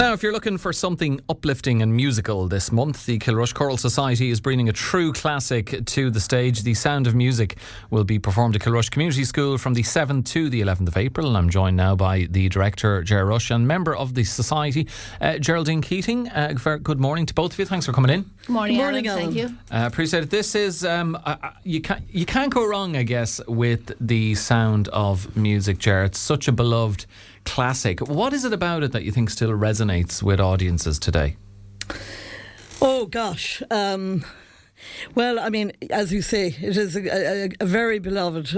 Now, if you're looking for something uplifting and musical this month, the Kilrush Choral Society is bringing a true classic to the stage. The Sound of Music will be performed at Kilrush Community School from the 7th to the 11th of April. And I'm joined now by the director, Ger Rushe, and member of the society, Geraldine Keating. Good morning to both of you. Thanks for coming in. Good morning, Alan. Thank you. Appreciate it. This is, you can't go wrong, I guess, with the Sound of Music, Ger. It's such a beloved classic. What is it about it that you think still resonates with audiences today? Oh gosh, well, I mean, as you say, it is a very beloved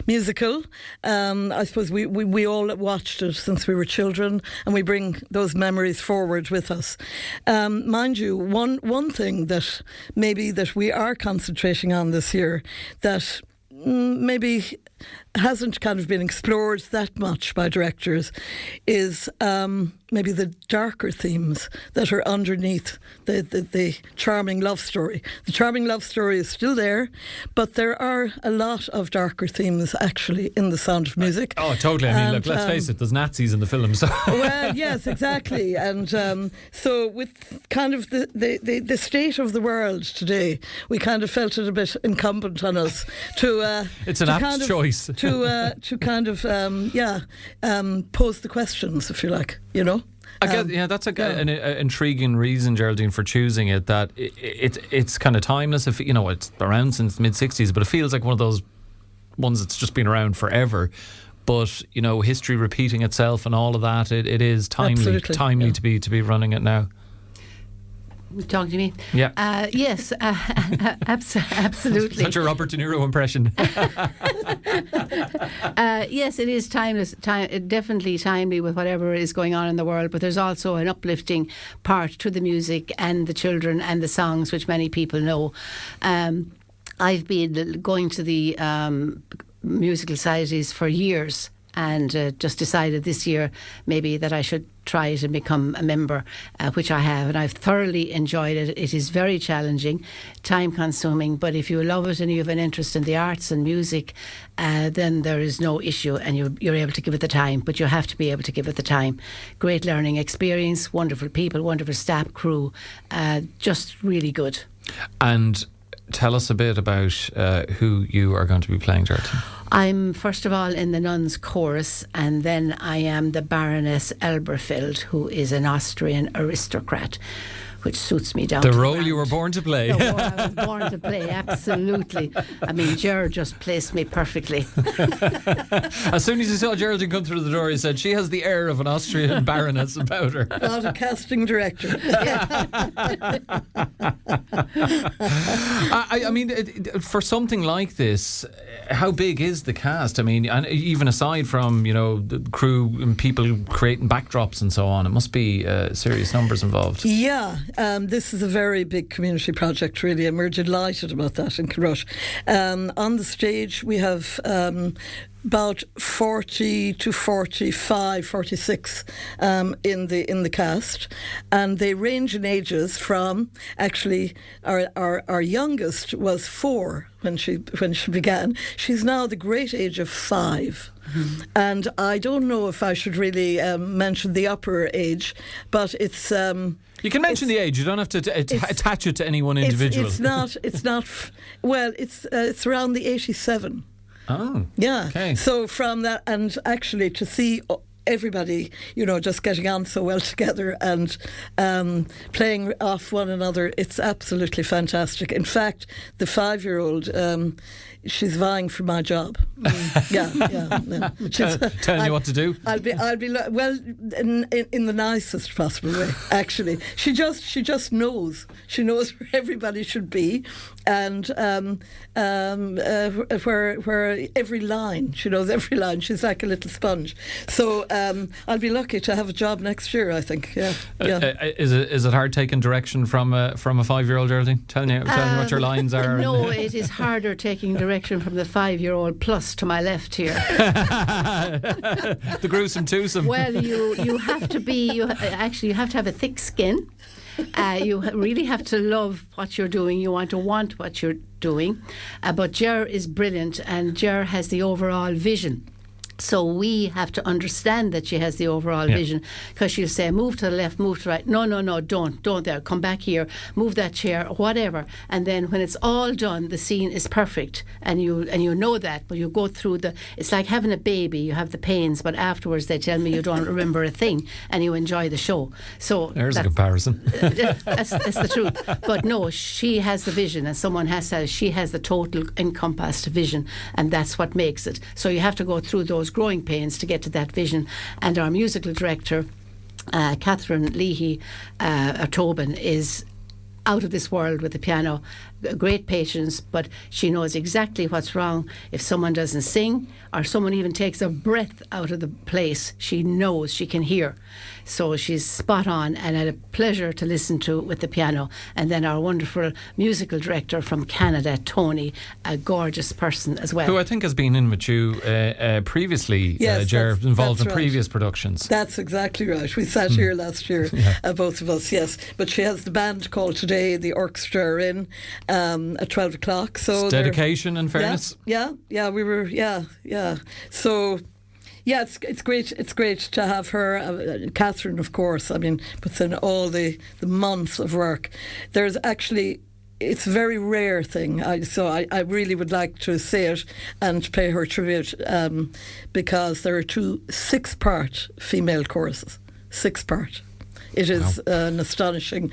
musical. I suppose we all watched it since we were children, and we bring those memories forward with us. Mind you, one thing that maybe that we are concentrating on this year that maybe hasn't kind of been explored that much by directors is maybe the darker themes that are underneath the charming love story. The charming love story is still there, but there are a lot of darker themes actually in The Sound of Music. Oh, totally. I mean, look, let's face it, there's Nazis in the film. So. Well, yes, exactly. And so with kind of the state of the world today, we kind of felt it a bit incumbent on us to... it's an apt choice. To kind of, pose the questions, if you like, you know. I guess, that's an intriguing reason, Geraldine, for choosing it. That it's kind of timeless. If you know, it's around since the mid-60s, but it feels like one of those ones that's just been around forever. But you know, history repeating itself and all of that. It is timely to be running it now. Talking to me? Yeah. Yes, absolutely. Such a Robert De Niro impression. Yes, it is timeless, definitely timely with whatever is going on in the world, but there's also an uplifting part to the music and the children and the songs, which many people know. I've been going to the musical societies for years, and just decided this year maybe that I should try it and become a member, which I have, and I've thoroughly enjoyed it. It is very challenging, time consuming, but if you love it and you have an interest in the arts and music, then there is no issue, and you're able to give it the time, but you have to be able to give it the time. Great learning experience, wonderful people, wonderful staff, crew, just really good. And tell us a bit about who you are going to be playing, Geraldine. I'm first of all in the nuns' chorus, and then I am the Baroness Elberfeld, who is an Austrian aristocrat, which suits me down. The role you were born to play. The role I was born to play, absolutely. I mean, Ger just placed me perfectly. As soon as you saw Geraldine come through the door, he said, she has the air of an Austrian baroness about her. Not a casting director. I mean, for something like this, how big is the cast? I mean, and even aside from, you know, the crew and people creating backdrops and so on, it must be serious numbers involved. Yeah. This is a very big community project, really, and we're delighted about that in Kilrush. On the stage, we have about 40 to 45, 46 in the cast, and they range in ages from, actually, our youngest was 4 when she began. She's now the great age of 5. Mm-hmm. And I don't know if I should really mention the upper age, but it's... you can mention the age. You don't have to attach it to any one individual. It's not. Well, it's around the 87. Oh, yeah. Okay. So from that, and actually to see everybody, you know, just getting on so well together and playing off one another, it's absolutely fantastic. In fact, the 5-year-old, she's vying for my job. Yeah. Telling you what to do. I'll be well in the nicest possible way. Actually, she just knows. She knows where everybody should be, and where every line. She knows every line. She's like a little sponge. So I'll be lucky to have a job next year, I think. Yeah. Is it hard taking direction from a 5-year-old, Geraldine? Telling you what your lines are. No, it is harder taking direction from the 5-year-old plus to my left here. The gruesome twosome. Well, you have to be. You have to have a thick skin. You really have to love what you're doing. You want what you're doing. But Ger is brilliant, and Ger has the overall vision. So we have to understand that she has the overall vision, because she'll say, move to the left, move to the right. No, don't there. Come back here, move that chair, whatever. And then when it's all done, the scene is perfect, and you know that. But you go through it's like having a baby. You have the pains, but afterwards they tell me you don't remember a thing, and you enjoy the show. So there's a comparison. That's the truth. But no, she has the vision, and someone has to. She has the total encompassed vision, and that's what makes it. So you have to go through those growing pains to get to that vision. And our musical director, Catherine Leahy Tobin, is out of this world with the piano. Great patience, but she knows exactly what's wrong. If someone doesn't sing, or someone even takes a breath out of the place, she knows, she can hear. So she's spot on, and a pleasure to listen to with the piano. And then our wonderful musical director from Canada, Tony, a gorgeous person as well. Who I think has been in with you previously, Ger, involved in previous productions. That's exactly right. We sat here last year, both of us, yes. But she has the band called today, the orchestra are in at 12 o'clock. So it's dedication, in fairness. Yeah, we were, So... yeah, it's great. It's great to have her. Catherine, of course, I mean, puts in all the months of work. There's actually, it's a very rare thing. I really would like to say it and pay her tribute, because there are 2 6-part female choruses. 6-part. It is an astonishing.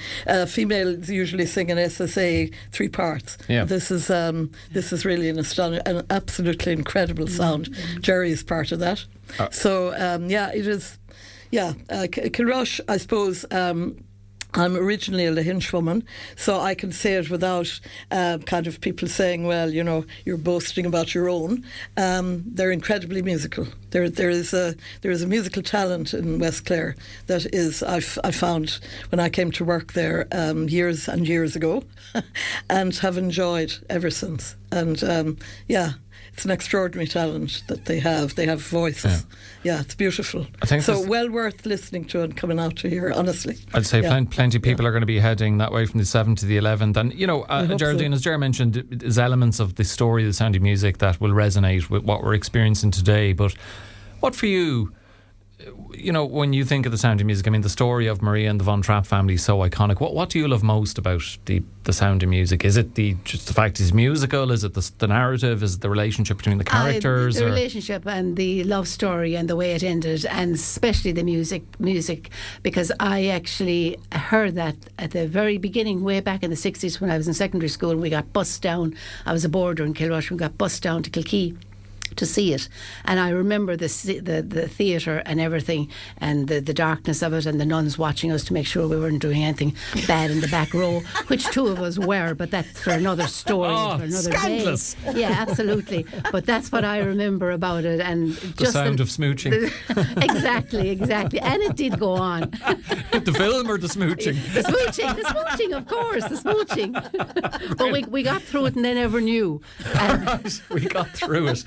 Females usually sing an SSA 3 parts. Yeah. This is really an absolutely incredible sound. Jerry is part of that. So it is. Kilrush, I suppose. I'm originally a Lahinch woman, so I can say it without kind of people saying, well, you know, you're boasting about your own. They're incredibly musical. There is a musical talent in West Clare that is I found when I came to work there years and years ago, and have enjoyed ever since. And it's an extraordinary talent that they have. They have voices. Yeah, it's beautiful. I think so. Well worth listening to and coming out to hear, honestly. I'd say plenty of people are going to be heading that way from the 7th to the 11th. And, you know, Geraldine, as Ger mentioned, there's elements of the story of the Sound of Music that will resonate with what we're experiencing today. But what for you, you know, when you think of the Sound of Music, I mean, the story of Maria and the Von Trapp family is so iconic. What do you love most about the Sound of Music? Is it just the fact it's musical? Is it the narrative? Is it the relationship between the characters? The relationship and the love story and the way it ended, and especially the music, because I actually heard that at the very beginning, way back in the 60s when I was in secondary school, and we got bused down. I was a boarder in Kilrush, we got bused down to Kilkee to see it, and I remember the theatre and everything, and the darkness of it, and the nuns watching us to make sure we weren't doing anything bad in the back row, which 2 of us were, but that's for another story, for another scandalous day. Yeah, absolutely. But that's what I remember about it, and the sound of smooching. Exactly, and it did go on. The film or the smooching? The smooching, of course, the smooching. But we got through it, and they never knew. Right, we got through it.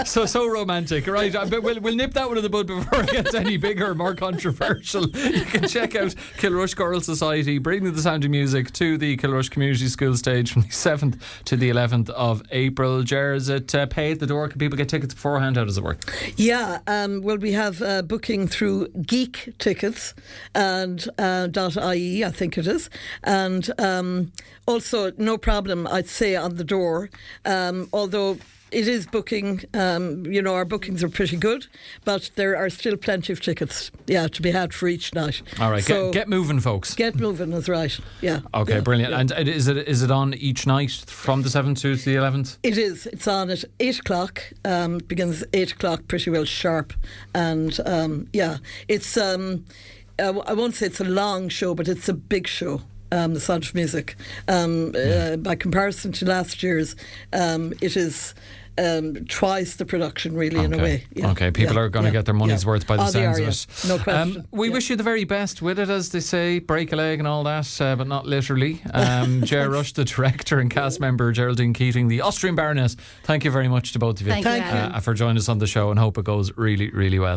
so romantic, right? But we'll nip that one in the bud before it gets any bigger, more controversial. You can check out Kilrush Choral Society bringing the Sound of Music to the Kilrush Community School stage from the 7th to the 11th of April. Ger, is it pay at the door? Can people get tickets beforehand? How does it work? Yeah, well, we have booking through Geek Tickets and .ie, I think it is, and also no problem, I'd say, on the door, although it is booking, our bookings are pretty good, but there are still plenty of tickets, to be had for each night. All right, so get moving, folks. Get moving is right, yeah. Okay, brilliant. Yeah. And is it on each night from the 7th to the 11th? It is. It's on at 8 o'clock, begins at 8 o'clock, pretty well sharp, and it's, I won't say it's a long show, but it's a big show. The Sound of Music. By comparison to last year's, it is twice the production, really, in a way. Yeah. Okay, people are going to get their money's worth by the sounds of it. No question. We wish you the very best with it, as they say, break a leg and all that, but not literally. Ger Rushe, the director, and cast member Geraldine Keating, the Austrian Baroness, thank you very much to both of you. Thank you. For joining us on the show, and hope it goes really, really well.